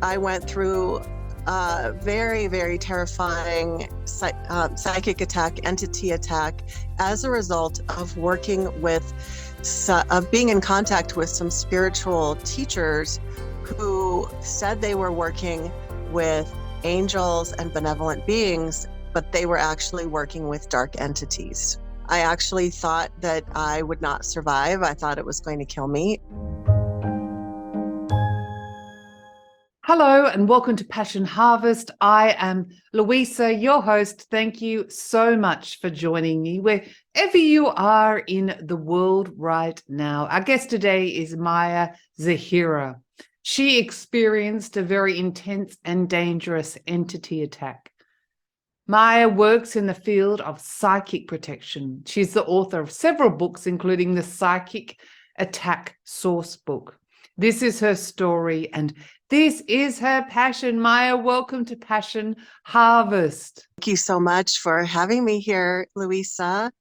I went through a very, very terrifying psychic attack, entity attack, as a result of working with, of being in contact with some spiritual teachers who said they were working with angels and benevolent beings, but they were actually working with dark entities. I actually thought that I would not survive. I thought it was going to kill me. Hello and welcome to Passion Harvest. I am Luisa, your host. Thank you so much for joining me wherever you are in the world right now. Our guest today is Maya Zahira. She experienced a very intense and dangerous entity attack. Maya works in the field of psychic protection. She's the author of several books, including the Psychic Attack Sourcebook. This is her story and this is her passion. Maya, welcome to Passion Harvest. Thank you so much for having me here, Luisa.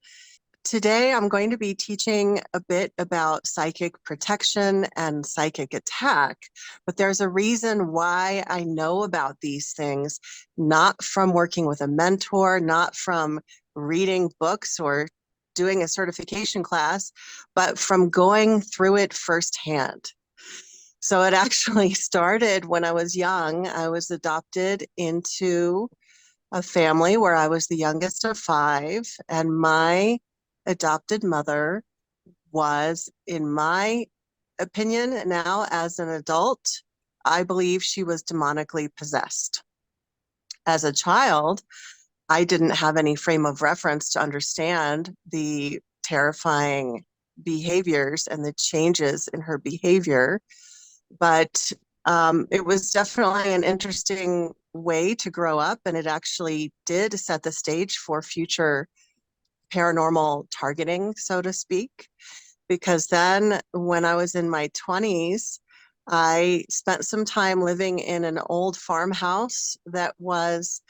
Today, I'm going to be teaching a bit about psychic protection and psychic attack, but there's a reason why I know about these things, not from working with a mentor, not from reading books or doing a certification class, but from going through it firsthand. So it actually started when I was young. I was adopted into a family where I was the youngest of five, and my adopted mother was, in my opinion, now as an adult, I believe she was demonically possessed. As a child, I didn't have any frame of reference to understand the terrifying behaviors and the changes in her behavior. But it was definitely an interesting way to grow up, and it actually did set the stage for future paranormal targeting, so to speak. Because then, when I was in my 20s, I spent some time living in an old farmhouse that was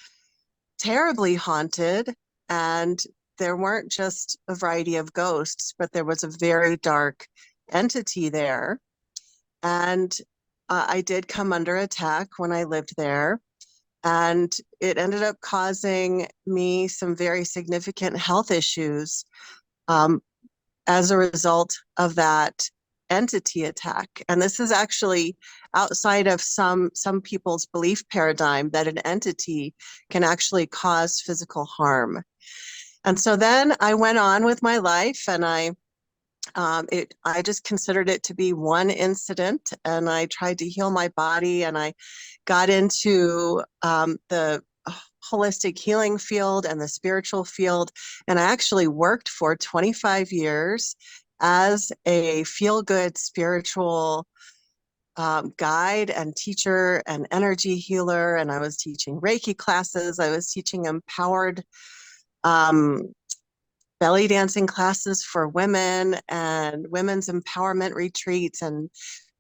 terribly haunted, and there weren't just a variety of ghosts, but there was a very dark entity there. And I did come under attack when I lived there. And it ended up causing me some very significant health issues um, as a result of that entity attack. And this is actually outside of some people's belief paradigm that an entity can actually cause physical harm. And so then I went on with my life, and I just considered it to be one incident, and I tried to heal my body, and I got into the holistic healing field and the spiritual field, and I actually worked for 25 years as a feel-good spiritual guide and teacher and energy healer, and I was teaching Reiki classes. I was teaching empowered um, belly dancing classes for women and women's empowerment retreats and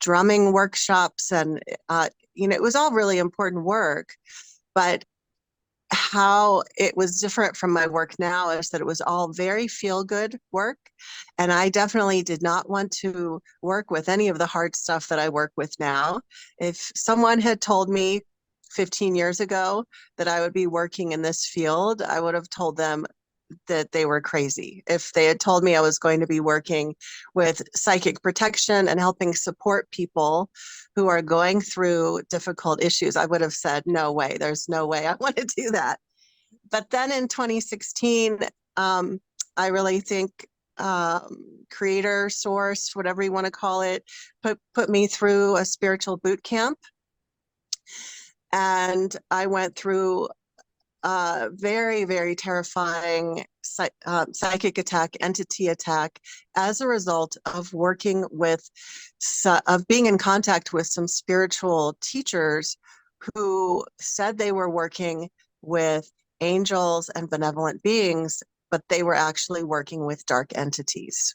drumming workshops. And, it was all really important work. But how it was different from my work now is that it was all very feel good work. And I definitely did not want to work with any of the hard stuff that I work with now. If someone had told me 15 years ago that I would be working in this field, I would have told them that they were crazy. If they had told me I was going to be working with psychic protection and helping support people who are going through difficult issues, I would have said, no way, there's no way I want to do that. But then in 2016, I really think creator, source, whatever you want to call it, put me through a spiritual boot camp. And I went through very, very terrifying psychic attack, entity attack, as a result of working with, of being in contact with some spiritual teachers who said they were working with angels and benevolent beings, but they were actually working with dark entities.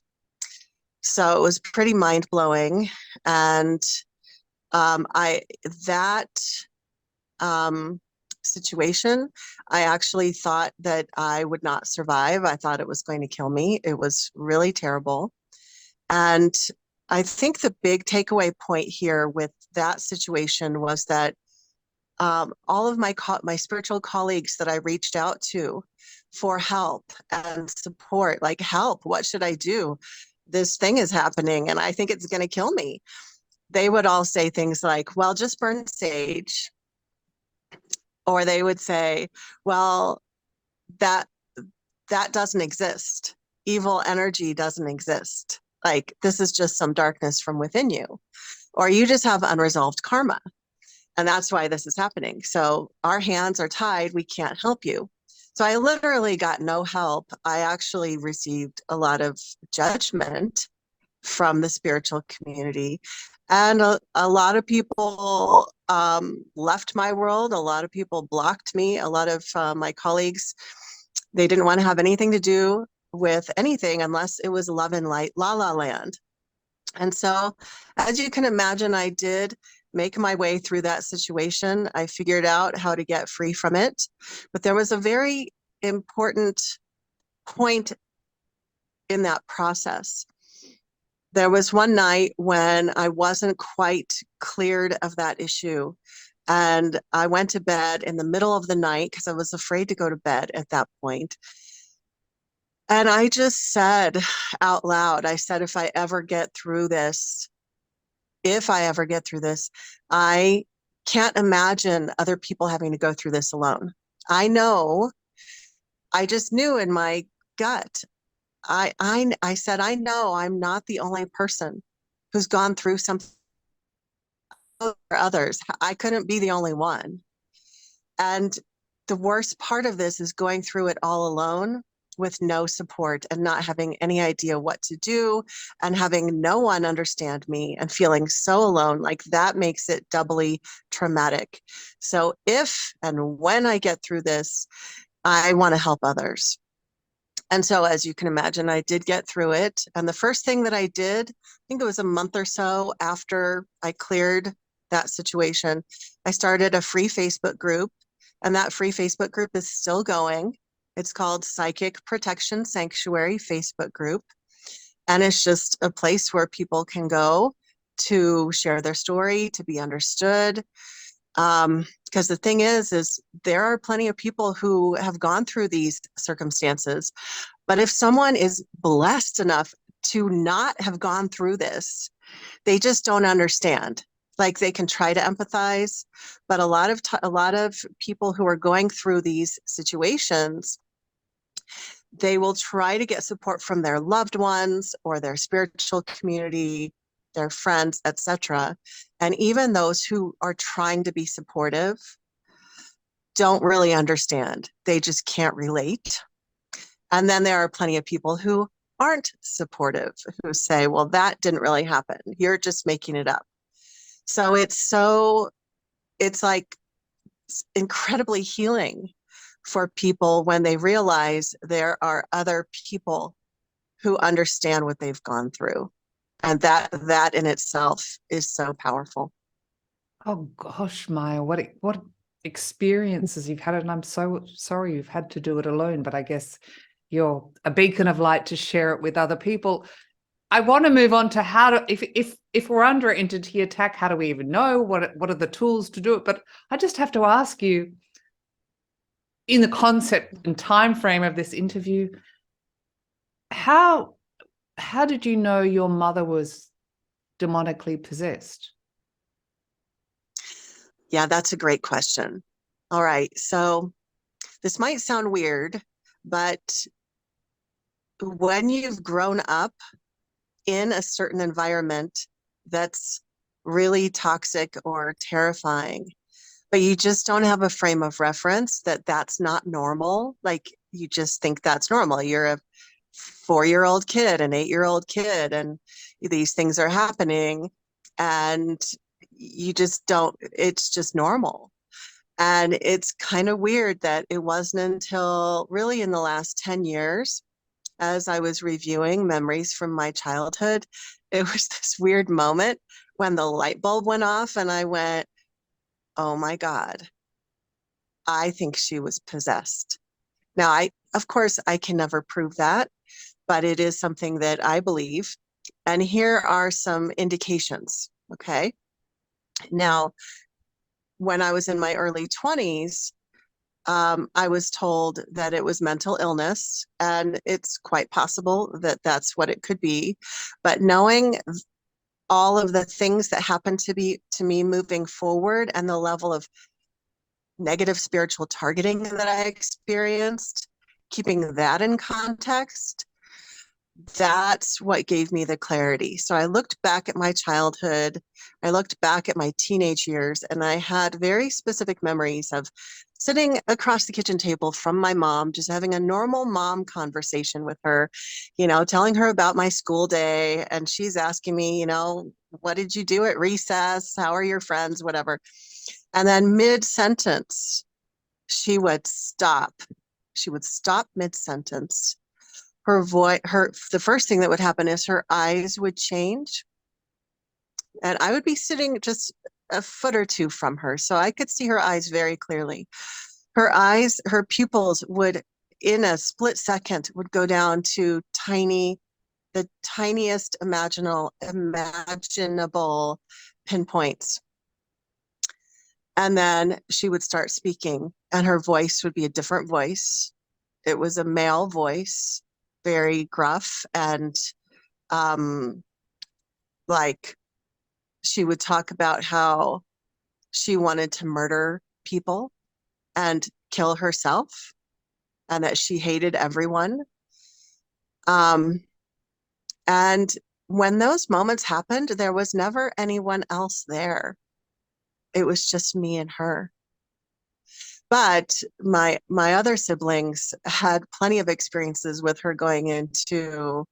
So it was pretty mind blowing, and I that situation, I actually thought that I would not survive. I thought it was going to kill me. It was really terrible. And I think the big takeaway point here with that situation was that all of my spiritual colleagues that I reached out to for help and support, like, help, what should I do? This thing is happening and I think it's going to kill me. They would all say things like, well, just burn sage. Or they would say, well, that that doesn't exist. Evil energy doesn't exist. Like, this is just some darkness from within you. Or you just have unresolved karma. And that's why this is happening. So our hands are tied. We can't help you. So I literally got no help. I actually received a lot of judgment from the spiritual community. And a lot of people left my world. A lot of people blocked me. A lot of my colleagues, they didn't want to have anything to do with anything unless it was love and light, la la land. And so, as you can imagine, I did make my way through that situation. I figured out how to get free from it. But there was a very important point in that process. There was one night when I wasn't quite cleared of that issue. And I went to bed in the middle of the night because I was afraid to go to bed at that point. And I just said out loud, I said, if I ever get through this, I can't imagine other people having to go through this alone. I know, I just knew in my gut. I said, I know I'm not the only person who's gone through something for others. I couldn't be the only one. And the worst part of this is going through it all alone with no support and not having any idea what to do and having no one understand me and feeling so alone. Like, that makes it doubly traumatic. So if and when I get through this, I want to help others. And so, as you can imagine, I did get through it. And the first thing that I did, I think it was a month or so after I cleared that situation, I started a free Facebook group. And that free Facebook group is still going. It's called Psychic Protection Sanctuary Facebook group. And it's just a place where people can go to share their story, to be understood. Because the thing is there are plenty of people who have gone through these circumstances. But if someone is blessed enough to not have gone through this, they just don't understand. Like, they can try to empathize, but a lot of people who are going through these situations, they will try to get support from their loved ones or their spiritual community, their friends, etc. And even those who are trying to be supportive don't really understand. They just can't relate. And then there are plenty of people who aren't supportive, who say, well, that didn't really happen. You're just making it up. So it's like incredibly healing for people when they realize there are other people who understand what they've gone through. And that in itself is so powerful. Oh gosh, Maya, what experiences you've had, and I'm so sorry you've had to do it alone, but I guess you're a beacon of light to share it with other people. I want to move on to how to, if we're under entity attack, how do we even know what are the tools to do it? But I just have to ask you, in the concept and time frame of this interview, how did you know your mother was demonically possessed? Yeah, that's a great question. All right. So this might sound weird, but when you've grown up in a certain environment that's really toxic or terrifying, but you just don't have a frame of reference that that's not normal. Like, you just think that's normal. You're a 4-year-old kid, an 8-year-old kid, and these things are happening, and you just don't, it's just normal. And it's kind of weird that it wasn't until really in the last 10 years, as I was reviewing memories from my childhood, it was this weird moment when the light bulb went off, and I went, oh my God, I think she was possessed. Now, of course, I can never prove that, but it is something that I believe. And here are some indications. Okay. Now, when I was in my early 20s, I was told that it was mental illness, and it's quite possible that that's what it could be. But knowing all of the things that happened to me moving forward and the level of negative spiritual targeting that I experienced, keeping that in context, that's what gave me the clarity. So I looked back at my childhood, I looked back at my teenage years, and I had very specific memories of sitting across the kitchen table from my mom, just having a normal mom conversation with her, telling her about my school day. And she's asking me, what did you do at recess? How are your friends? Whatever. And then mid sentence, she would stop. She would stop mid sentence. The first thing that would happen is her eyes would change, and I would be sitting just a foot or two from her, so I could see her eyes very clearly. Her pupils would, in a split second, would go down to the tiniest imaginable pinpoints. And then she would start speaking, and her voice would be a different voice. It was a male voice, very gruff, and um, like she would talk about how she wanted to murder people and kill herself, and that she hated everyone. Um, and when those moments happened, there was never anyone else there. It was just me and her. But my other siblings had plenty of experiences with her going into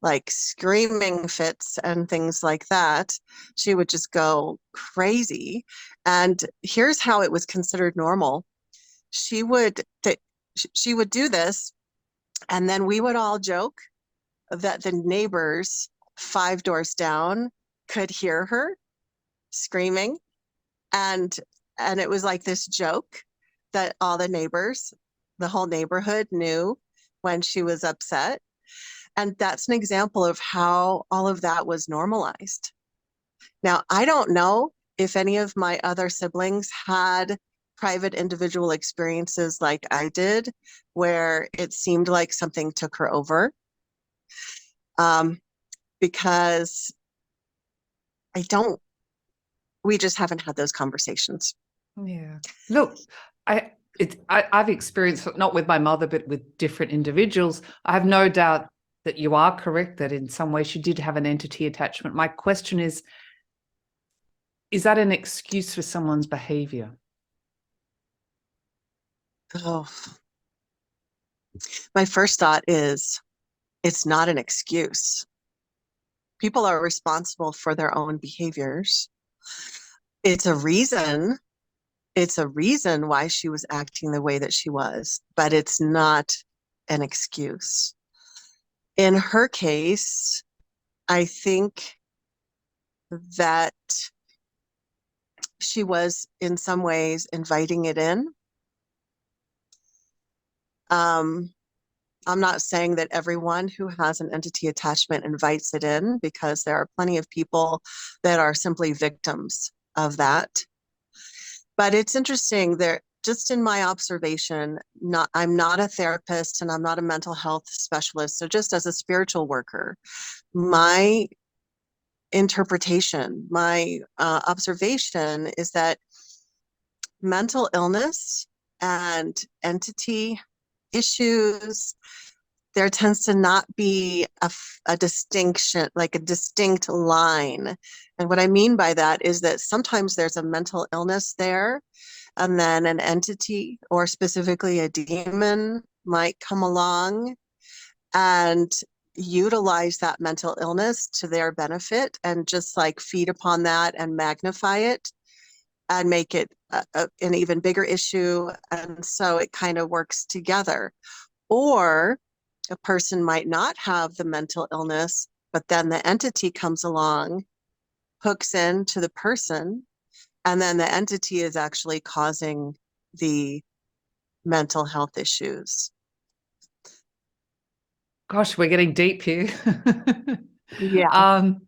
like screaming fits and things like that. She would just go crazy. And here's how it was considered normal. She would she would do this, and then we would all joke that the neighbors 5 doors down could hear her screaming, and it was like this joke that all the neighbors, the whole neighborhood knew when she was upset. And that's an example of how all of that was normalized. Now, I don't know if any of my other siblings had private individual experiences like I did, where it seemed like something took her over. Um, because I don't, we just haven't had those conversations. Yeah. Look, I've experienced it not with my mother, but with different individuals. I have no doubt that you are correct that in some way she did have an entity attachment. My question is that an excuse for someone's behavior? Oh, my first thought is it's not an excuse. People are responsible for their own behaviors. It's a reason. It's a reason why she was acting the way that she was, but it's not an excuse. In her case, I think that she was in some ways inviting it in. Um, I'm not saying that everyone who has an entity attachment invites it in, because there are plenty of people that are simply victims of that. But it's interesting there, just in my observation, I'm not a therapist and I'm not a mental health specialist. So just as a spiritual worker, my interpretation, my observation is that mental illness and entity issues, there tends to not be a distinction, like a distinct line. And what I mean by that is that sometimes there's a mental illness there, and then an entity, or specifically a demon, might come along and utilize that mental illness to their benefit and just like feed upon that and magnify it and make it an even bigger issue. And so it kind of works together. Or a person might not have the mental illness, but then the entity comes along, hooks into the person, and then the entity is actually causing the mental health issues. Gosh, we're getting deep here. Yeah. Um,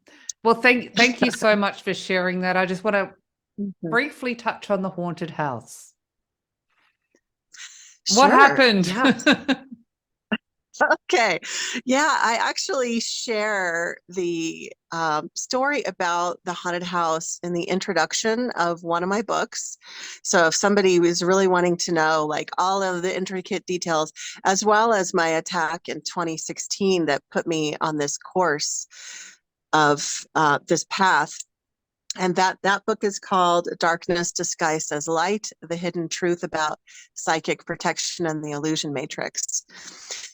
well, thank you so much for sharing that. I just want to Mhm. briefly touch on the haunted house. What Sure. happened? Yeah. Okay. Yeah, I actually share the story about the haunted house in the introduction of one of my books. So if somebody was really wanting to know like all of the intricate details, as well as my attack in 2016 that put me on this course of this path. And that book is called Darkness Disguised as Light: The Hidden Truth About Psychic Protection and the Illusion Matrix.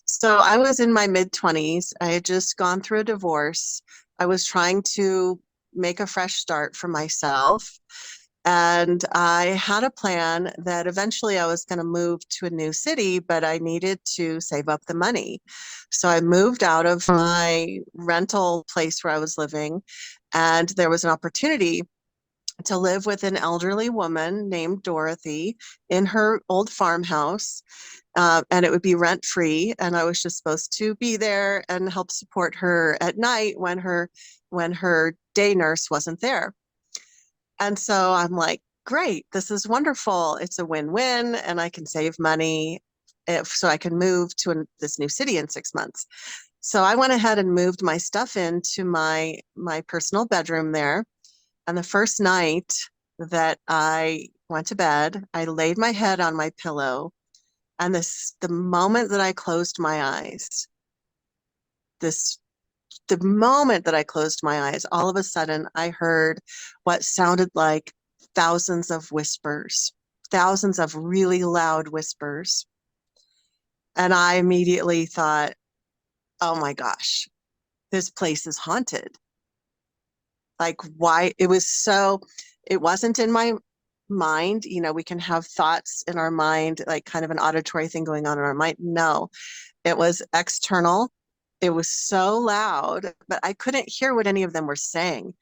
So I was in my mid 20s. I had just gone through a divorce. I was trying to make a fresh start for myself. And I had a plan that eventually I was going to move to a new city, but I needed to save up the money. So I moved out of my rental place where I was living, and there was an opportunity to live with an elderly woman named Dorothy in her old farmhouse. And it would be rent free. And I was just supposed to be there and help support her at night when her day nurse wasn't there. And so I'm like, great, this is wonderful. It's a win-win, and I can save money so I can move to this new city in 6 months. So I went ahead and moved my stuff into my personal bedroom there. And the first night that I went to bed, I laid my head on my pillow, and the moment that I closed my eyes, this the moment that I closed my eyes, all of a sudden I heard what sounded like thousands of whispers, thousands of really loud whispers. And I immediately thought, oh my gosh, this place is haunted. Like, why? It wasn't in my mind. We can have thoughts in our mind, like kind of an auditory thing going on in our mind. No, it was external. It was so loud, but I couldn't hear what any of them were saying.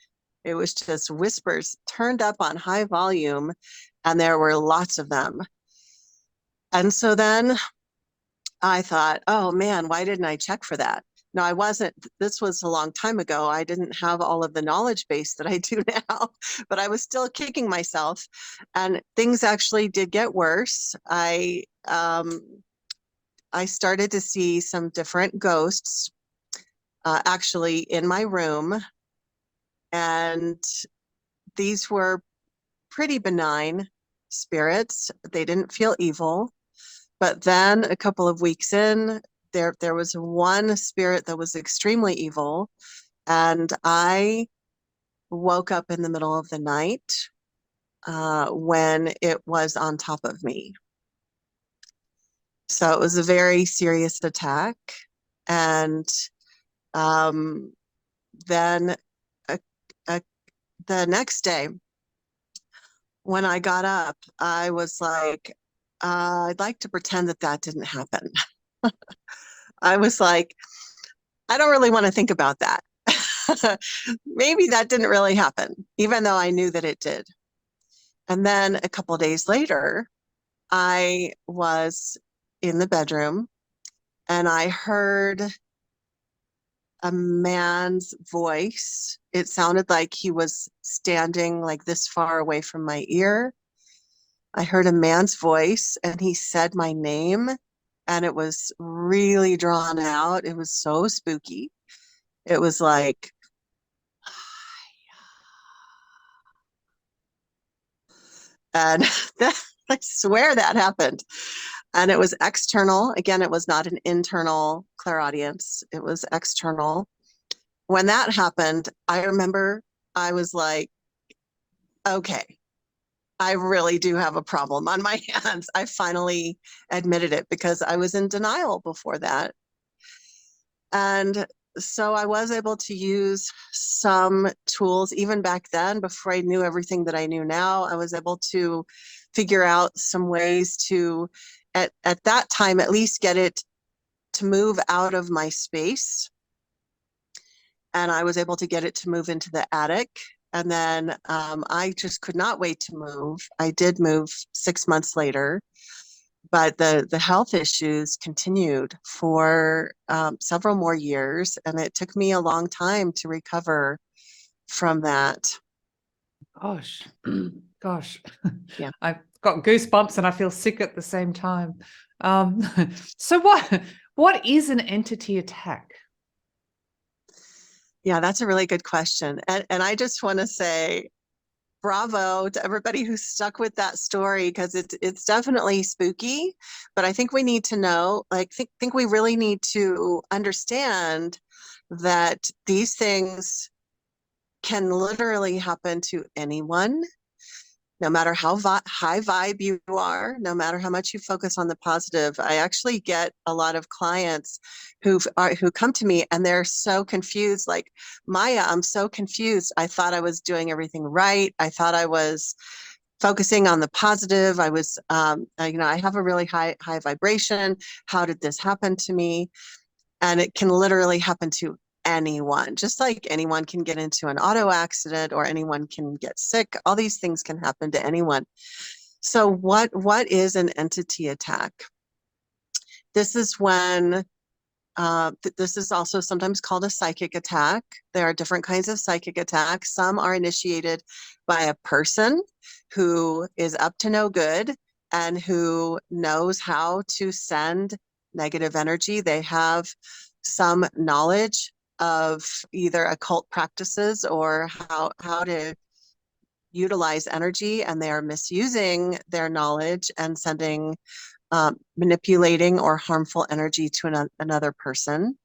It was just whispers turned up on high volume, and there were lots of them. And so then I thought, oh man, why didn't I check for that? No, I wasn't. This was a long time ago. I didn't have all of the knowledge base that I do now, but I was still kicking myself. And things actually did get worse. I started to see some different ghosts actually in my room. And these were pretty benign spirits. They didn't feel evil. But then a couple of weeks in, there was one spirit that was extremely evil, and I woke up in the middle of the night when it was on top of me. So it was a very serious attack. And um, then uh, uh, the next day, when I got up, I was like, I'd like to pretend that that didn't happen. I was like, I don't really want to think about that. Maybe that didn't really happen, even though I knew that it did. And then a couple of days later, I was in the bedroom and I heard a man's voice. It sounded like he was standing like this far away from my ear. I heard a man's voice and he said my name, and it was really drawn out. It was so spooky. It was like, and that, I swear that happened. And it was external. Again, it was not an internal clairaudience, it was external. When that happened, I remember I was like, okay, I really do have a problem on my hands. I finally admitted it because I was in denial before that. And so I was able to use some tools even back then before I knew everything that I knew now. I was able to figure out some ways to, at that time, at least get it to move out of my space. And I was able to get it to move into the attic. And then I just could not wait to move. I did move 6 months later. but the health issues continued for several more years, and it took me a long time to recover from that. Gosh, gosh, Yeah. I've got goosebumps and I feel sick at the same time. Um, so what is an entity attack? Yeah, that's a really good question. And I just want to say bravo to everybody who stuck with that story, because it's definitely spooky, but I think we need to know, like think we really need to understand that these things can literally happen to anyone, no matter how high vibe you are, no matter how much you focus on the positive. I actually get a lot of clients who come to me and they're so confused, like, Maya, I'm so confused. I thought I was doing everything right. I thought I was focusing on the positive. I was, I have a really high vibration. How did this happen to me? And it can literally happen to anyone, just like anyone can get into an auto accident or anyone can get sick. All these things can happen to anyone. So what is an entity attack? This is when this is also sometimes called a psychic attack. There are different kinds of psychic attacks. Some are initiated by a person who is up to no good and who knows how to send negative energy. They have some knowledge of either occult practices or how to utilize energy, and they are misusing their knowledge and sending manipulating or harmful energy to another person.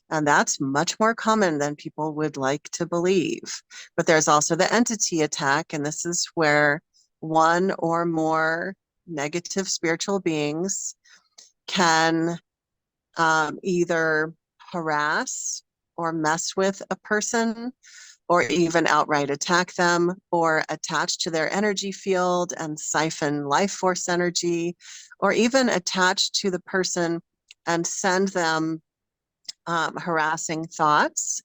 And that's much more common than people would like to believe. But there's also the entity attack, and this is where one or more negative spiritual beings can either harass or mess with a person, or even outright attack them, or attach to their energy field and siphon life force energy, or even attach to the person and send them harassing thoughts,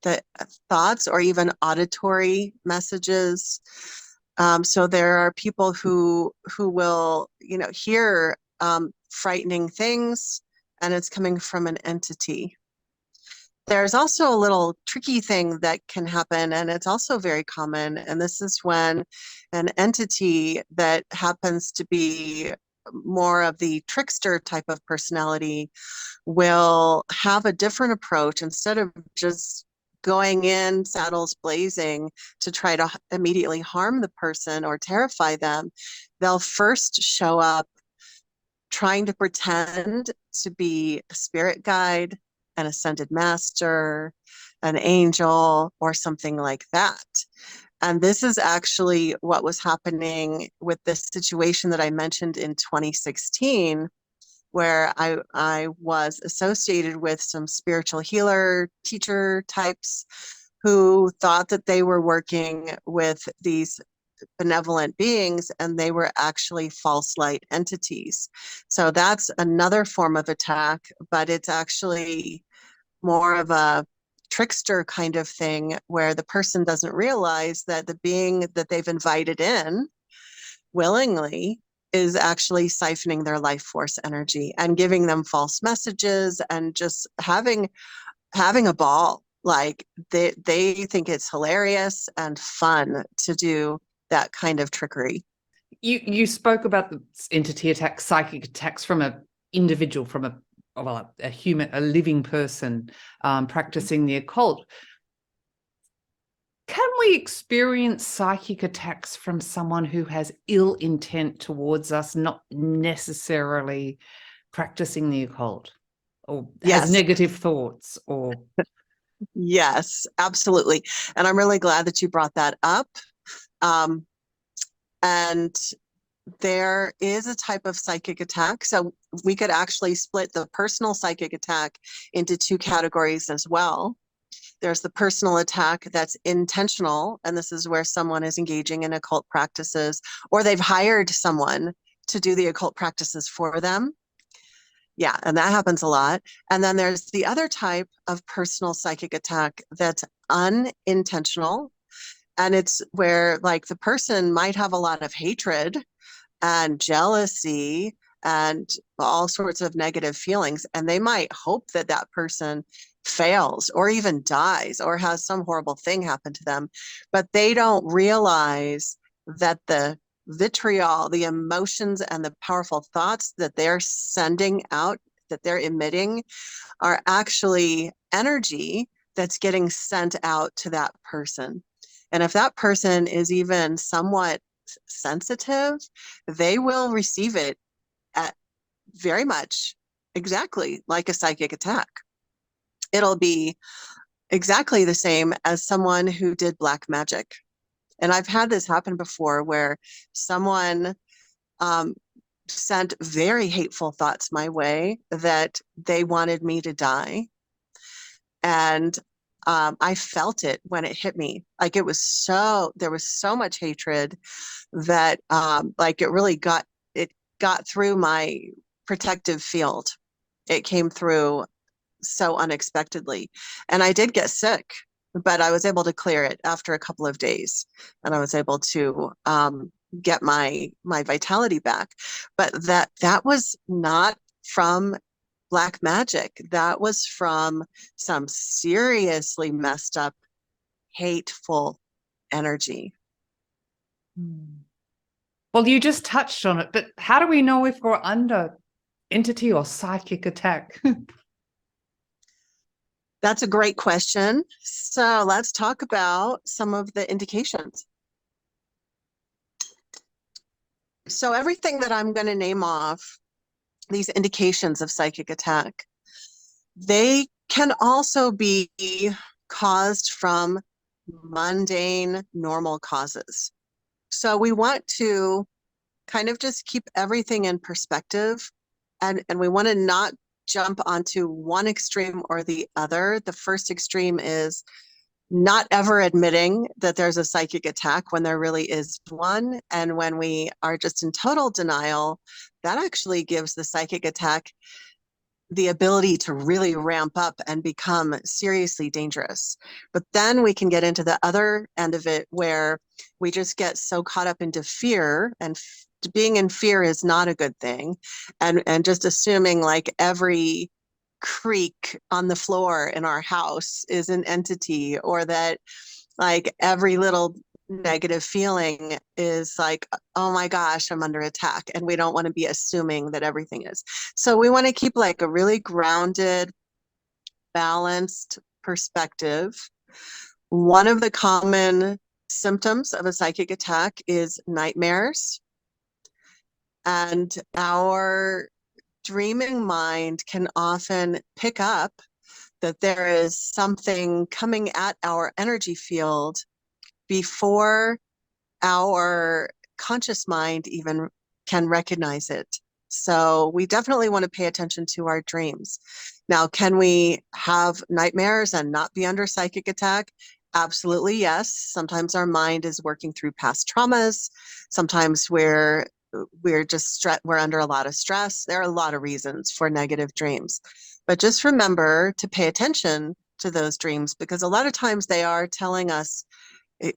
the thoughts or even auditory messages. So there are people who will, hear frightening things, and it's coming from an entity. There's also a little tricky thing that can happen, and it's also very common. And this is when an entity that happens to be more of the trickster type of personality will have a different approach. Instead of just going in saddles blazing to try to immediately harm the person or terrify them, they'll first show up trying to pretend to be a spirit guide, an ascended master, an angel, or something like that. And this is actually what was happening with this situation that I mentioned in 2016, where I was associated with some spiritual healer teacher types who thought that they were working with these benevolent beings, and they were actually false light entities. So that's another form of attack, but it's actually more of a trickster kind of thing where the person doesn't realize that the being that they've invited in willingly is actually siphoning their life force energy and giving them false messages and just having a ball. Like they think it's hilarious and fun to do that kind of trickery. You spoke about the entity attacks, psychic attacks from a individual, from a human, a living person practicing the occult. Can we experience psychic attacks from someone who has ill intent towards us, not necessarily practicing the occult, or has Yes, negative thoughts, or yes, absolutely. And I'm really glad that you brought that up. Um, and there is a type of psychic attack. So we could actually split the personal psychic attack into two categories as well. There's the personal attack that's intentional, and this is where someone is engaging in occult practices, or they've hired someone to do the occult practices for them. Yeah, and that happens a lot. And then there's the other type of personal psychic attack that's unintentional. And it's where, like, the person might have a lot of hatred and jealousy and all sorts of negative feelings. And they might hope that that person fails or even dies or has some horrible thing happen to them, but they don't realize that the vitriol, the emotions, and the powerful thoughts that they're sending out, that they're emitting, are actually energy that's getting sent out to that person. And if that person is even somewhat sensitive, they will receive it at very much exactly like a psychic attack. It'll be exactly the same as someone who did black magic. And I've had this happen before where someone um, sent very hateful thoughts my way that they wanted me to die. And I felt it when it hit me. Like there was so much hatred that like it got through my protective field. It came through so unexpectedly. And I did get sick, but I was able to clear it after a couple of days. And I was able to get my vitality back. But that was not from black magic. That was from some seriously messed up, hateful energy. Hmm. Well, you just touched on it, but how do we know if we're under entity or psychic attack? That's a great question. So let's talk about some of the indications. So everything that I'm going to name off, these indications of psychic attack, they can also be caused from mundane, normal causes. So we want to kind of just keep everything in perspective, and we want to not jump onto one extreme or the other. The first extreme is not ever admitting that there's a psychic attack when there really is one. And when we are just in total denial, that actually gives the psychic attack the ability to really ramp up and become seriously dangerous. But then we can get into the other end of it where we just get so caught up into fear, and being in fear is not a good thing. And just assuming like every creak on the floor in our house is an entity, or that like every little negative feeling is like, oh my gosh, I'm under attack. And we don't want to be assuming that everything is. So we want to keep like a really grounded, balanced perspective. One of the common symptoms of a psychic attack is nightmares. And our dreaming mind can often pick up that there is something coming at our energy field before our conscious mind even can recognize it. So we definitely want to pay attention to our dreams. Now, can we have nightmares and not be under psychic attack? Absolutely, yes. Sometimes our mind is working through past traumas. Sometimes we're under a lot of stress. There are a lot of reasons for negative dreams. But just remember to pay attention to those dreams, because a lot of times they are telling us,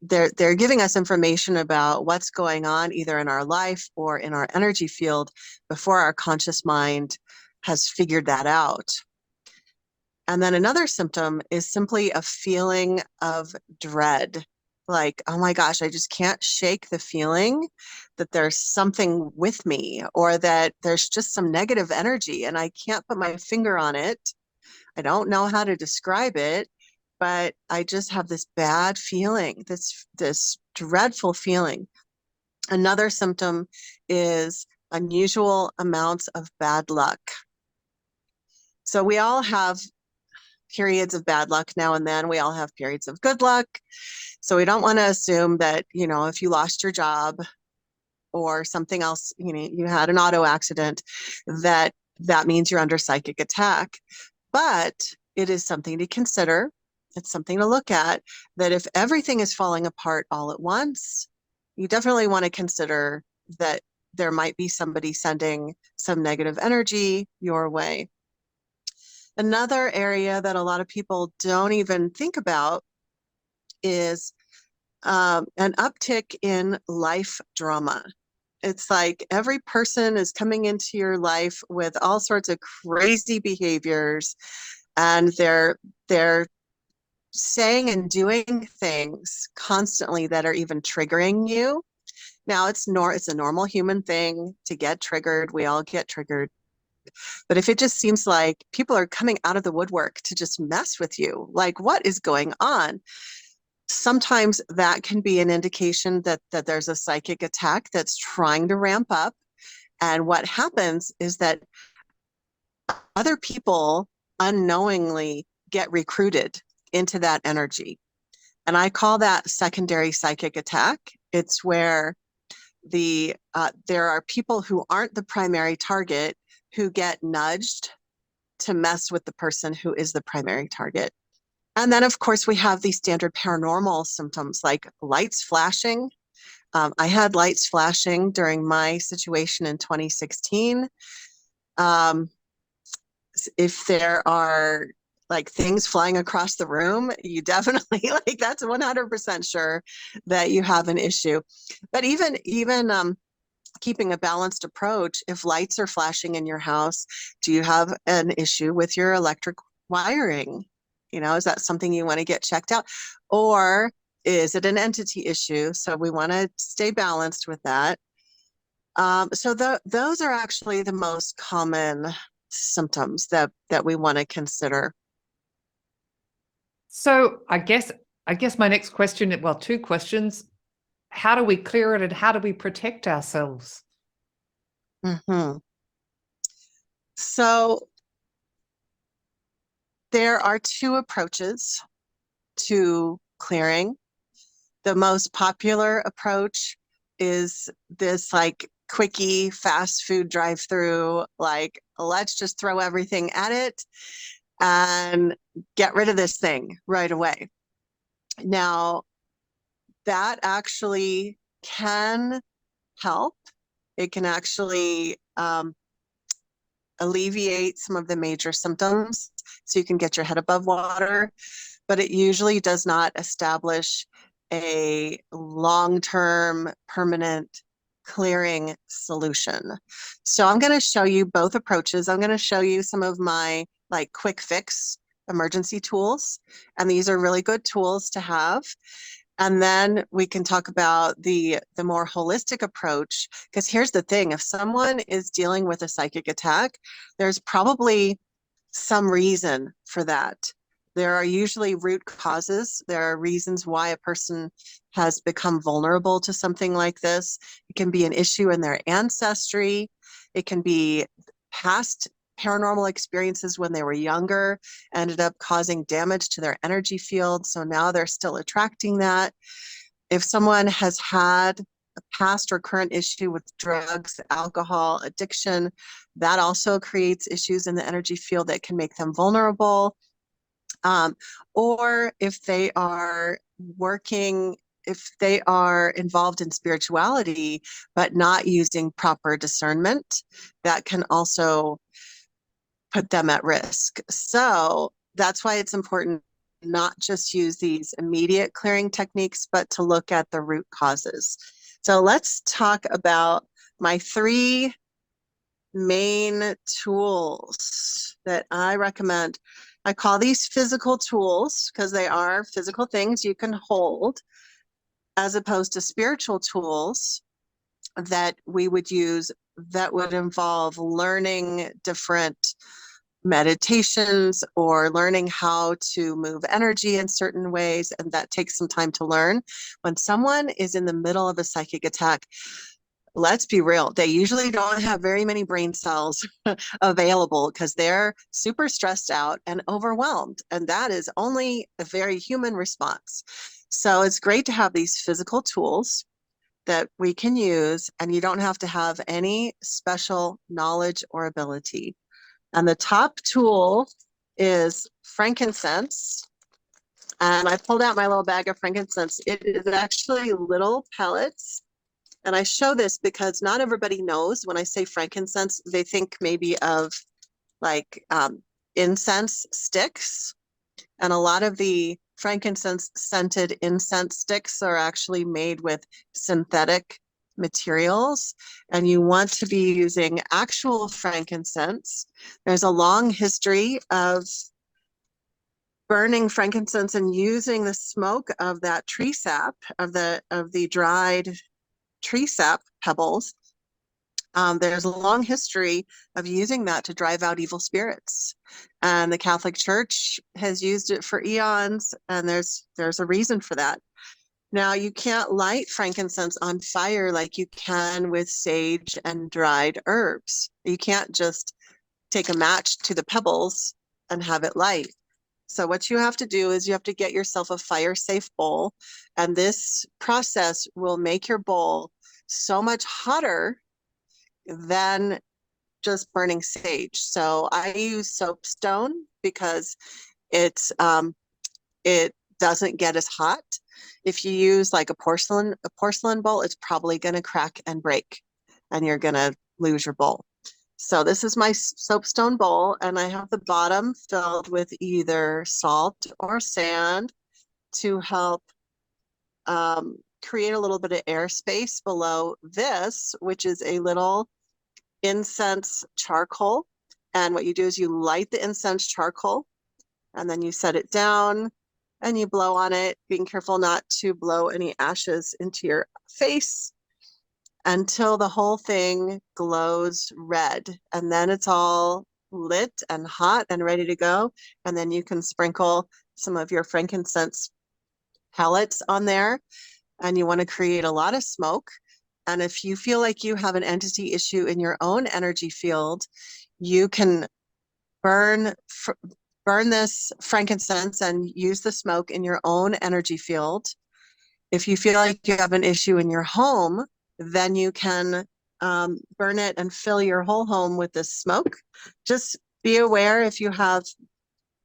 they're giving us information about what's going on either in our life or in our energy field before our conscious mind has figured that out. And then another symptom is simply a feeling of dread. Like, oh my gosh, I just can't shake the feeling that there's something with me, or that there's just some negative energy and I can't put my finger on it. I don't know how to describe it, but I just have this bad feeling, this dreadful feeling. Another symptom is unusual amounts of bad luck. So we all have periods of bad luck now and then. We all have periods of good luck. So we don't want to assume that, if you lost your job or something else, you had an auto accident, that means you're under psychic attack. But it is something to consider. It's something to look at, that if everything is falling apart all at once, you definitely want to consider that there might be somebody sending some negative energy your way. Another area that a lot of people don't even think about is an uptick in life drama. It's like every person is coming into your life with all sorts of crazy behaviors, and they're saying and doing things constantly that are even triggering you. Now it's a normal human thing to get triggered. We all get triggered. But if it just seems like people are coming out of the woodwork to just mess with you, like what is going on? Sometimes that can be an indication that there's a psychic attack that's trying to ramp up. And what happens is that other people unknowingly get recruited into that energy. And I call that secondary psychic attack. It's where there are people who aren't the primary target who get nudged to mess with the person who is the primary target. And then, of course, we have these standard paranormal symptoms like lights flashing. I had lights flashing during my situation in 2016. Um, if there are like things flying across the room, you definitely like that's 100% sure that you have an issue. But even keeping a balanced approach, if lights are flashing in your house, do you have an issue with your electric wiring? Is that something you want to get checked out? Or is it an entity issue? So we want to stay balanced with that. Those are actually the most common symptoms that we want to consider. So I guess my next question, well, two questions. How do we clear it and how do we protect ourselves? Mhm. So there are two approaches to clearing. The most popular approach is this like quickie fast food drive-through, like let's just throw everything at it and get rid of this thing right away. Now, that actually can help. It can actually alleviate some of the major symptoms so you can get your head above water, but it usually does not establish a long-term permanent clearing solution. So I'm going to show you both approaches. I'm going to show you some of my like quick fix emergency tools, and these are really good tools to have. And then we can talk about the more holistic approach, because here's the thing, if someone is dealing with a psychic attack, there's probably some reason for that. There are usually root causes. There are reasons why a person has become vulnerable to something like this. It can be an issue in their ancestry. It can be past paranormal experiences when they were younger, ended up causing damage to their energy field. So now they're still attracting that. If someone has had a past or current issue with drugs, alcohol, addiction, that also creates issues in the energy field that can make them vulnerable. Or if they are working, if they are involved in spirituality, but not using proper discernment, that can also put them at risk. So that's why it's important not just use these immediate clearing techniques, but to look at the root causes. So let's talk about my three main tools that I recommend. I call these physical tools because they are physical things you can hold, as opposed to spiritual tools that we would use that would involve learning different meditations or learning how to move energy in certain ways, and that takes some time to learn. When someone is in the middle of a psychic attack, let's be real, they usually don't have very many brain cells available because they're super stressed out and overwhelmed, and that is only a very human response. So it's great to have these physical tools that we can use, and you don't have to have any special knowledge or ability. And the top tool is frankincense. And I pulled out my little bag of frankincense. It is actually little pellets. And I show this because not everybody knows when I say frankincense, they think maybe of like incense sticks. And a lot of the frankincense scented incense sticks are actually made with synthetic materials, and you want to be using actual frankincense. There's a long history of burning frankincense and using the smoke of that tree sap, of the dried tree sap pebbles. There's a long history of using that to drive out evil spirits. And the Catholic Church has used it for eons, and there's a reason for that. Now, you can't light frankincense on fire like you can with sage and dried herbs. You can't just take a match to the pebbles and have it light. So what you have to do is you have to get yourself a fire-safe bowl, and this process will make your bowl so much hotter than just burning sage. So I use soapstone because it doesn't get as hot. If you use like a porcelain bowl, it's probably going to crack and break, and you're going to lose your bowl. So this is my soapstone bowl, and I have the bottom filled with either salt or sand to help create a little bit of airspace below this, which is a little incense charcoal. And what you do is you light the incense charcoal, and then you set it down and you blow on it, being careful not to blow any ashes into your face until the whole thing glows red. And then it's all lit and hot and ready to go. And then you can sprinkle some of your frankincense pellets on there. And you want to create a lot of smoke. And if you feel like you have an entity issue in your own energy field, you can burn this frankincense and use the smoke in your own energy field. If you feel like you have an issue in your home, then you can burn it and fill your whole home with this smoke. Just be aware if you have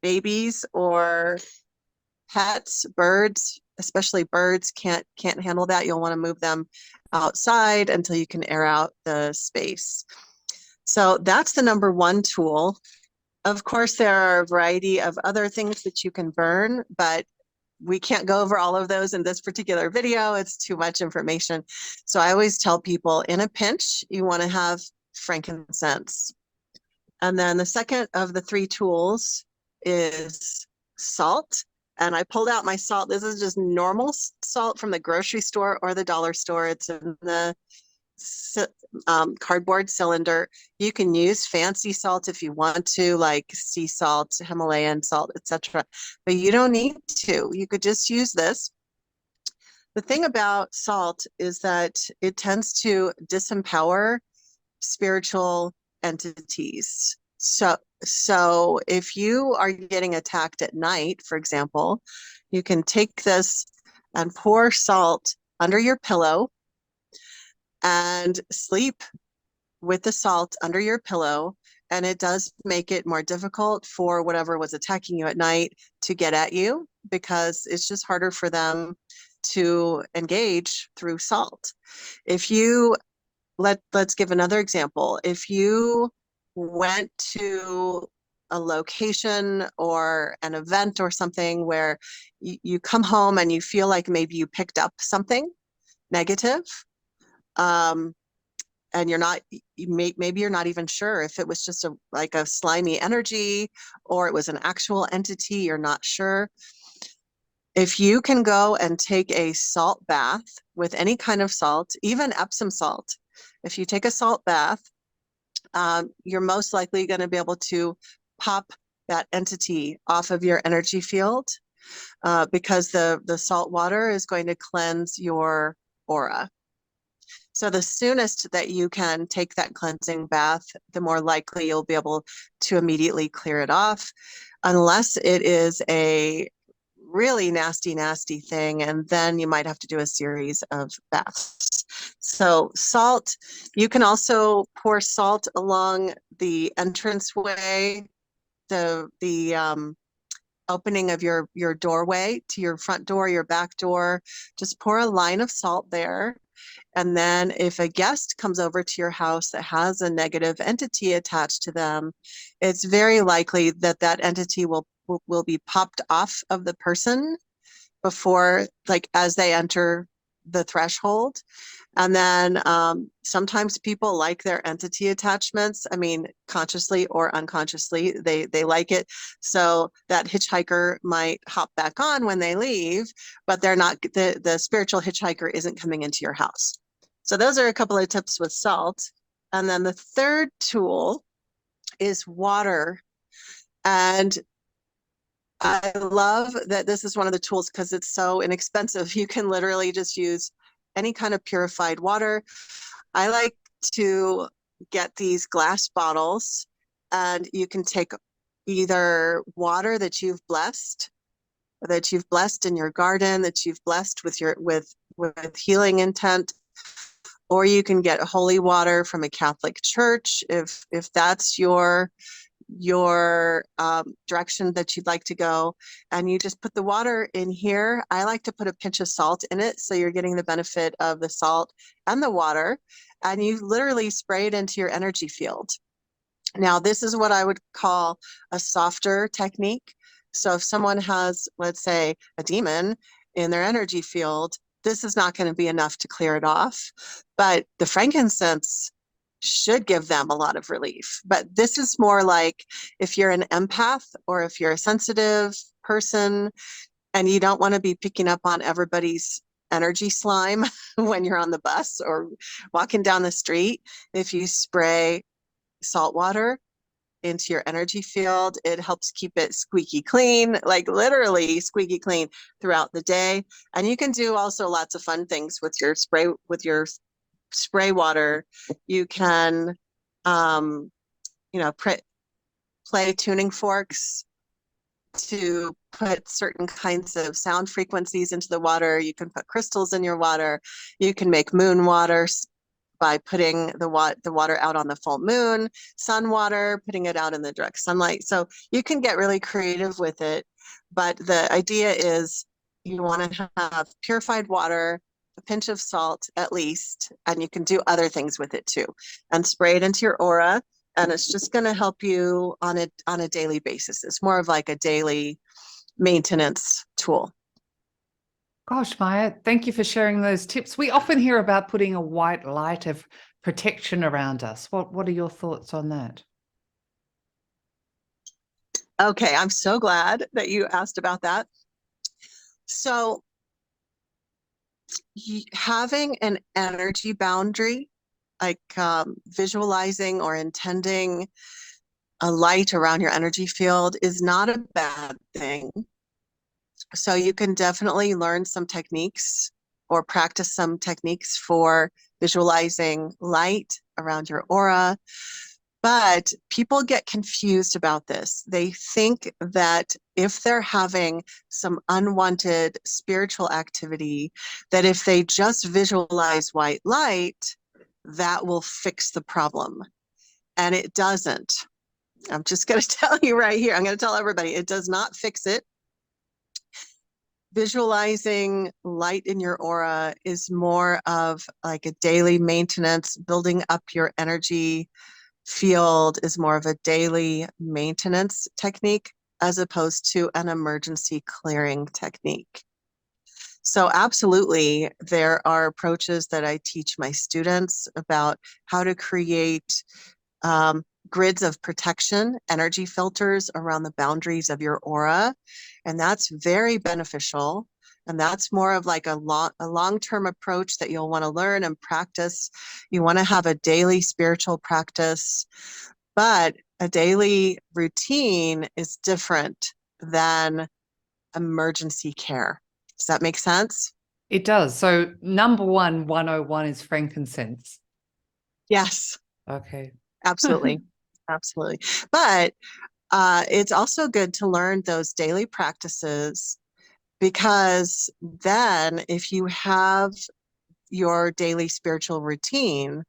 babies or pets, birds, especially birds can't handle that. You'll want to move them outside until you can air out the space. So that's the number one tool. Of course, there are a variety of other things that you can burn, but we can't go over all of those in this particular video. It's too much information. So I always tell people, in a pinch, you want to have frankincense. And then the second of the three tools is salt. And I pulled out my salt. This is just normal salt from the grocery store or the dollar store. It's in the cardboard cylinder. You can use fancy salt if you want to, like sea salt, Himalayan salt, etc. But you don't need to. You could just use this. The thing about salt is that it tends to disempower spiritual entities. So if you are getting attacked at night, for example, you can take this and pour salt under your pillow and sleep with the salt under your pillow. And it does make it more difficult for whatever was attacking you at night to get at you, because it's just harder for them to engage through salt. If you let's give another example. If you went to a location or an event or something where you come home and you feel like maybe you picked up something negative, and maybe you're not even sure if it was just like a slimy energy or it was an actual entity, you're not sure. If you can go and take a salt bath with any kind of salt, even Epsom salt, if you take a salt bath, you're most likely going to be able to pop that entity off of your energy field, because the salt water is going to cleanse your aura. So the soonest that you can take that cleansing bath, the more likely you'll be able to immediately clear it off, unless it is a really nasty, nasty thing, and then you might have to do a series of baths. So salt, you can also pour salt along the entranceway, the opening of your doorway to your front door, your back door. Just pour a line of salt there. And then if a guest comes over to your house that has a negative entity attached to them, it's very likely that that entity will be popped off of the person before, like as they enter the threshold. And then sometimes people like their entity attachments. I mean, consciously or unconsciously, they like it. So that hitchhiker might hop back on when they leave, but they're not, the spiritual hitchhiker isn't coming into your house. So those are a couple of tips with salt. And then the third tool is water. And I love that this is one of the tools because it's so inexpensive. You can literally just use any kind of purified water. I like to get these glass bottles, and you can take either water that you've blessed in your garden, that you've blessed with your with healing intent, or you can get holy water from a Catholic church if that's your direction that you'd like to go, and you just put the water in here. I like to put a pinch of salt in it, so you're getting the benefit of the salt and the water, and you literally spray it into your energy field. Now, this is what I would call a softer technique. So if someone has, let's say, a demon in their energy field, this is not going to be enough to clear it off. But the frankincense should give them a lot of relief. But this is more like if you're an empath or if you're a sensitive person and you don't want to be picking up on everybody's energy slime when you're on the bus or walking down the street, if you spray salt water into your energy field, it helps keep it squeaky clean, like literally squeaky clean throughout the day. And you can do also lots of fun things with your spray water. You can you know, play tuning forks to put certain kinds of sound frequencies into the water. You can put crystals in your water. You can make moon water by putting the water out on the full moon, sun water, putting it out in the direct sunlight. So you can get really creative with it. But the idea is you want to have purified water, a pinch of salt at least, and you can do other things with it too, and spray it into your aura. And it's just going to help you on a daily basis. It's more of like a daily maintenance tool. Gosh, Maya, thank you for sharing those tips. We often hear about putting a white light of protection around us. What are your thoughts on that? Okay, I'm so glad that you asked about that. So having an energy boundary, like visualizing or intending a light around your energy field, is not a bad thing. So you can definitely learn some techniques or practice some techniques for visualizing light around your aura. But people get confused about this. They think that if they're having some unwanted spiritual activity, that if they just visualize white light, that will fix the problem. And it doesn't. I'm just going to tell you right here. I'm going to tell everybody it does not fix it. Visualizing light in your aura is more of like a daily maintenance, building up your energy field is more of a daily maintenance technique as opposed to an emergency clearing technique. So absolutely, there are approaches that I teach my students about how to create grids of protection, energy filters around the boundaries of your aura. And that's very beneficial. And that's more of like a long-term approach that you'll want to learn and practice. You want to have a daily spiritual practice, but a daily routine is different than emergency care. Does that make sense? It does. So number 101 is frankincense. Yes, Okay. absolutely. Absolutely. But it's also good to learn those daily practices because then if you have your daily spiritual routine,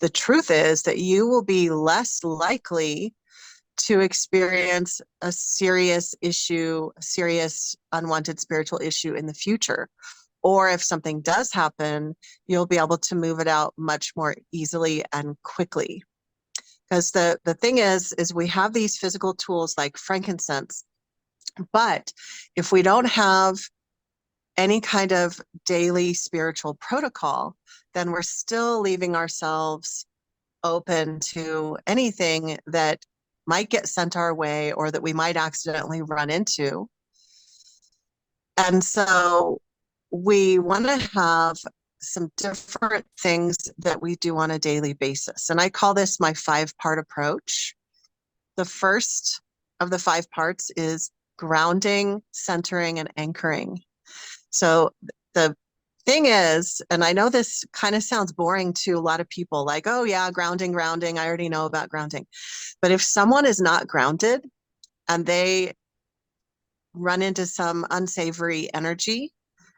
the truth is that you will be less likely to experience a serious issue, a serious unwanted spiritual issue in the future. Or if something does happen, you'll be able to move it out much more easily and quickly. Because the thing is we have these physical tools like frankincense, but if we don't have any kind of daily spiritual protocol, then we're still leaving ourselves open to anything that might get sent our way or that we might accidentally run into. And so we want to have some different things that we do on a daily basis. And I call this my 5-part approach. The first of the 5 parts is grounding, centering, and anchoring. So the thing is, and I know this kind of sounds boring to a lot of people, like, oh yeah, grounding, grounding, I already know about grounding. But if someone is not grounded and they run into some unsavory energy,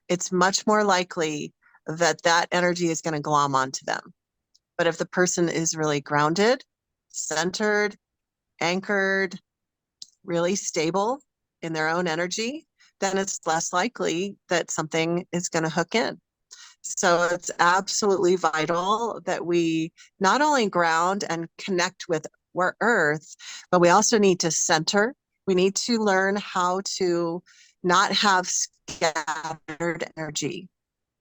it's much more likely that that energy is going to glom onto them. But if the person is really grounded, centered, anchored, really stable in their own energy, then it's less likely that something is going to hook in. So it's absolutely vital that we not only ground and connect with our earth, but we also need to center. We need to learn how to not have scattered energy.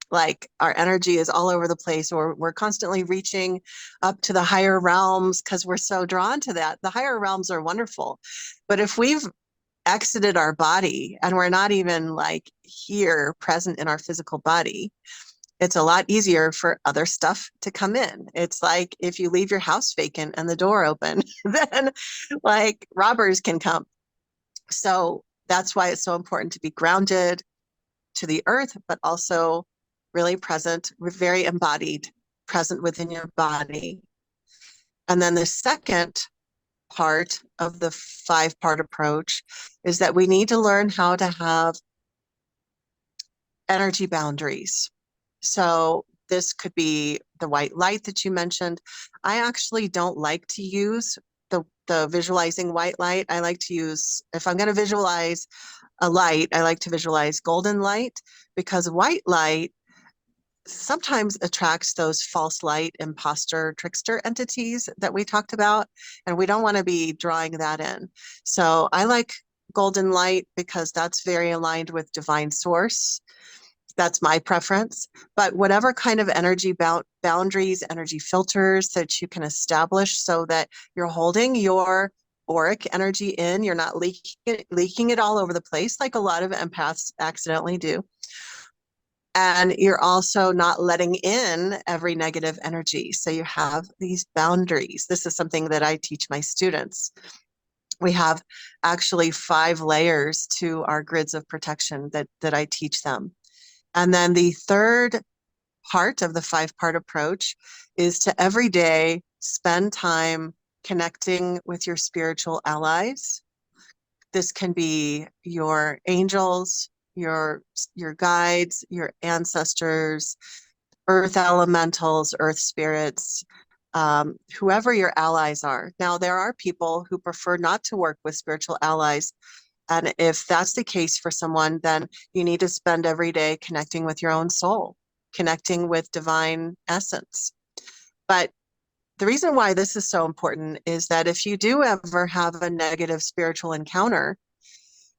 Like our energy is all over the place, or we're constantly reaching up to the higher realms because we're so drawn to that. The higher realms are wonderful. But if we've exited our body and we're not even like here present in our physical body, it's a lot easier for other stuff to come in. It's like if you leave your house vacant and the door open, then like robbers can come. So that's why it's so important to be grounded to the earth, but also really present, very embodied, present within your body. And then the second part of the 5-part approach is that we need to learn how to have energy boundaries. So this could be the white light that you mentioned. I actually don't like to use the visualizing white light. I like to use, if I'm going to visualize a light, I like to visualize golden light, because white light sometimes attracts those false light, imposter, trickster entities that we talked about, and we don't want to be drawing that in. So I like golden light because that's very aligned with divine source. That's my preference. But whatever kind of energy boundaries, energy filters that you can establish so that you're holding your auric energy in, you're not leaking it all over the place like a lot of empaths accidentally do. And you're also not letting in every negative energy. So you have these boundaries. This is something that I teach my students. We have actually 5 layers to our grids of protection that I teach them. And then the third part of the 5-part approach is to every day spend time connecting with your spiritual allies. This can be your angels, your guides, your ancestors, earth elementals, earth spirits, whoever your allies are. Now, there are people who prefer not to work with spiritual allies. And if that's the case for someone, then you need to spend every day connecting with your own soul, connecting with divine essence. But the reason why this is so important is that if you do ever have a negative spiritual encounter,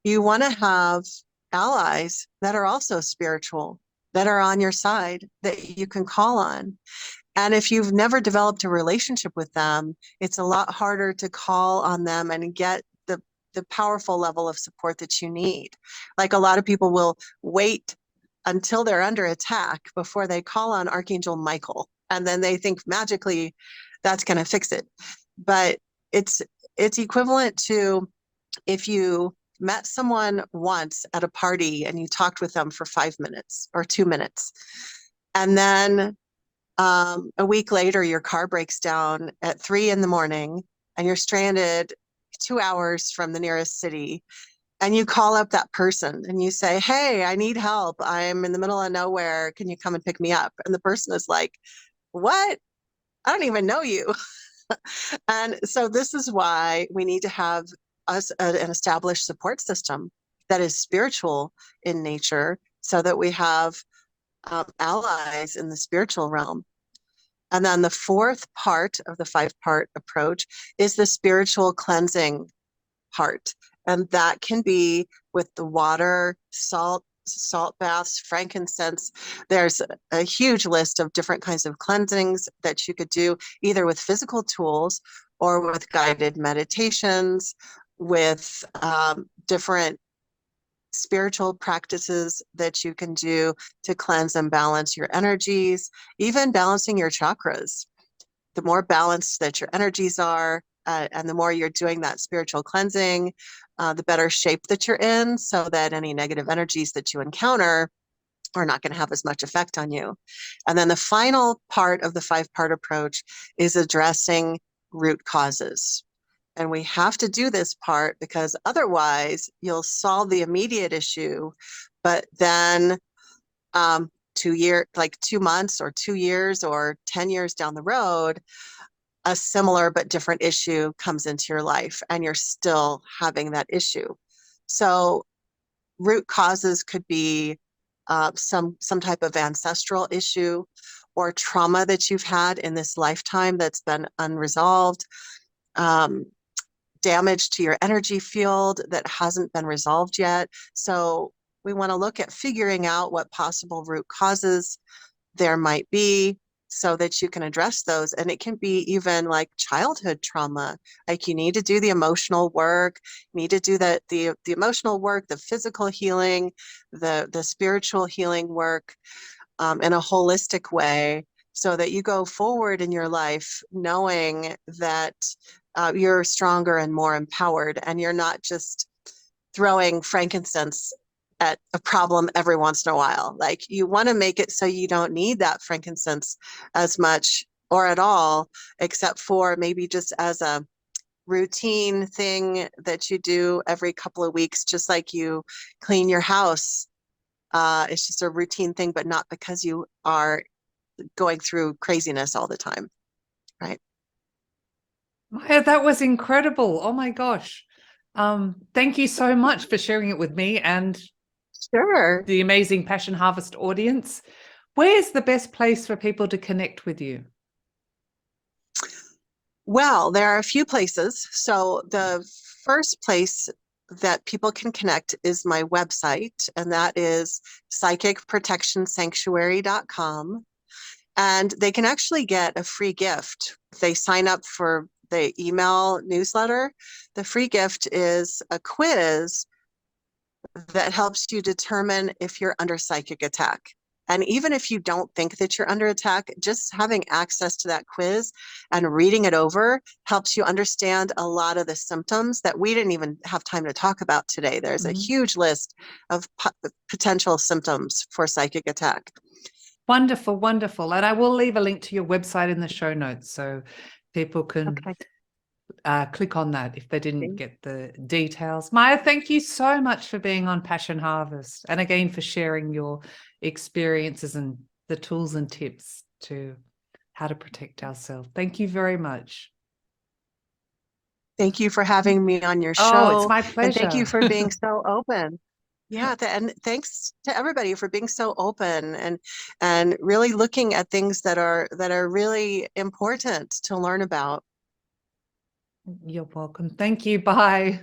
you want to have allies that are also spiritual, that are on your side, that you can call on. And if you've never developed a relationship with them, it's a lot harder to call on them and get the powerful level of support that you need. Like a lot of people will wait until they're under attack before they call on Archangel Michael, and then they think magically that's going to fix it. But it's equivalent to if you met someone once at a party and you talked with them for 5 minutes or 2 minutes, and then a week later your car breaks down at 3 a.m. and you're stranded 2 hours from the nearest city, and you call up that person and you say, hey, I need help, I'm in the middle of nowhere, can you come and pick me up? And the person is like, what? I don't even know you. And so this is why we need to have an established support system that is spiritual in nature, so that we have allies in the spiritual realm. And then the fourth part of the 5-part approach is the spiritual cleansing part. And that can be with the water, salt, salt baths, frankincense. There's a huge list of different kinds of cleansings that you could do either with physical tools or with guided meditations, with different spiritual practices that you can do to cleanse and balance your energies, even balancing your chakras. The more balanced that your energies are, and the more you're doing that spiritual cleansing, the better shape that you're in, so that any negative energies that you encounter are not going to have as much effect on you. And then the final part of the 5-part approach is addressing root causes. And we have to do this part because otherwise you'll solve the immediate issue, but then 2 months or 2 years or 10 years down the road, a similar but different issue comes into your life and you're still having that issue. So root causes could be some type of ancestral issue or trauma that you've had in this lifetime that's been unresolved. Damage to your energy field that hasn't been resolved yet. So we want to look at figuring out what possible root causes there might be so that you can address those. And it can be even like childhood trauma. Like you need to do the emotional work, you need to do the emotional work, the physical healing, the spiritual healing work in a holistic way, so that you go forward in your life knowing that you're stronger and more empowered, and you're not just throwing frankincense at a problem every once in a while. Like you want to make it so you don't need that frankincense as much or at all, except for maybe just as a routine thing that you do every couple of weeks, just like you clean your house. It's just a routine thing, but not because you are going through craziness all the time, right? Maya, that was incredible. Oh my gosh. Thank you so much for sharing it with me and Sure. the amazing Passion Harvest audience. Where's the best place for people to connect with you? Well, there are a few places. So the first place that people can connect is my website, and that is psychicprotectionsanctuary.com. And they can actually get a free gift if they sign up for the email newsletter. The free gift is a quiz that helps you determine if you're under psychic attack. And even if you don't think that you're under attack, just having access to that quiz and reading it over helps you understand a lot of the symptoms that we didn't even have time to talk about today. There's a huge list of potential symptoms for psychic attack. Wonderful, wonderful. And I will leave a link to your website in the show notes so people can click on that if they didn't get the details. Maya, thank you so much for being on Passion Harvest, and again for sharing your experiences and the tools and tips to how to protect ourselves. Thank you very much. Thank you for having me on your Oh, it's show. my And thank you pleasure. for being so open. Yeah, and thanks to everybody for being so open and really looking at things that are really important to learn about. You're welcome. Thank you. Bye.